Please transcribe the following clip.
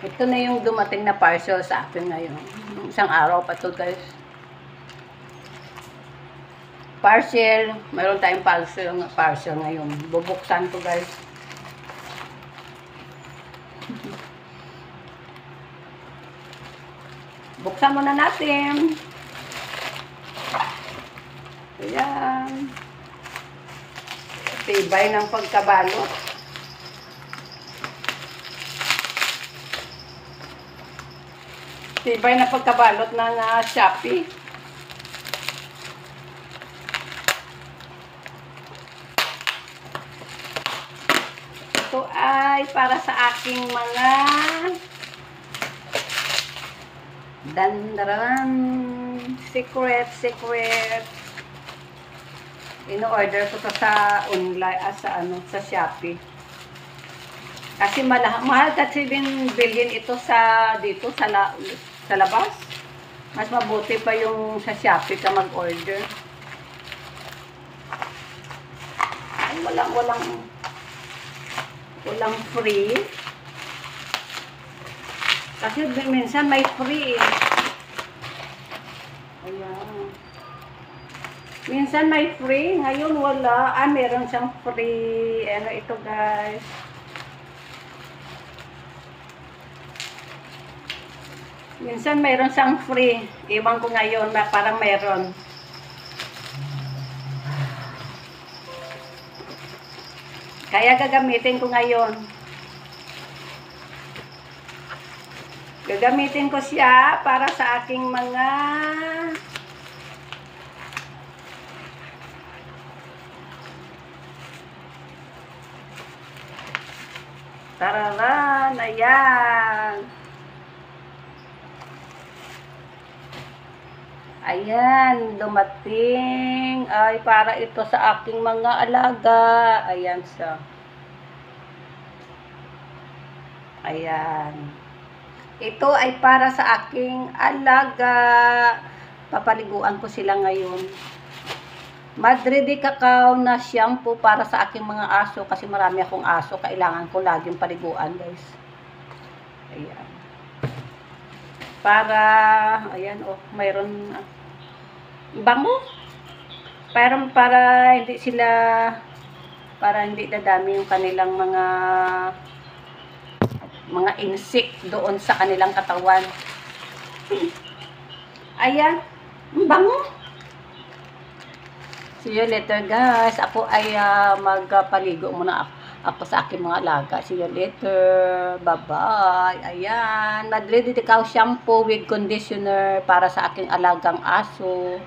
Ito na yung dumating na parcel sa akin ngayon. Isang araw pa to, guys. Parcel. Mayroon tayong parcel ngayon. Bubuksan ko, guys. Buksan muna natin. Ayan. Tibay ng pagkabalot. Tibay na pagkabalot ng Shopee. Ito ay para sa aking mga dandaran secret. In-order ko to sa online sa Shopee. Kasi mahal kasi din bilhin ito sa labas. Mas mabuti pa yung sa Shopee ka mag-order. Ay, walang free. Kasi minsan may free. Ayan. Minsan may free, ngayon wala. Meron siyang free. Ano ito, guys? Minsan mayroon siyang free. Iwan ko ngayon, parang mayroon. Kaya gagamitin ko ngayon. Gagamitin ko siya para sa aking mga tararan, ayan. Ayan, dumating. Ay, para ito sa aking mga alaga. Ayan siya. Ayan. Ito ay para sa aking alaga. Papaliguan ko sila ngayon. Madre de Cacao na shampoo para sa aking mga aso. Kasi marami akong aso. Kailangan ko laging paliguan, guys. Ayan. Para, ayan, oh, mayroon bango. Para hindi dadami yung kanilang mga insect doon sa kanilang katawan. Ayan, bango. See you later, guys. Ako ay magpaligo muna ako sa aking mga alaga. See you later. Bye-bye. Ayan. Madre de Cacao shampoo with conditioner para sa aking alagang aso.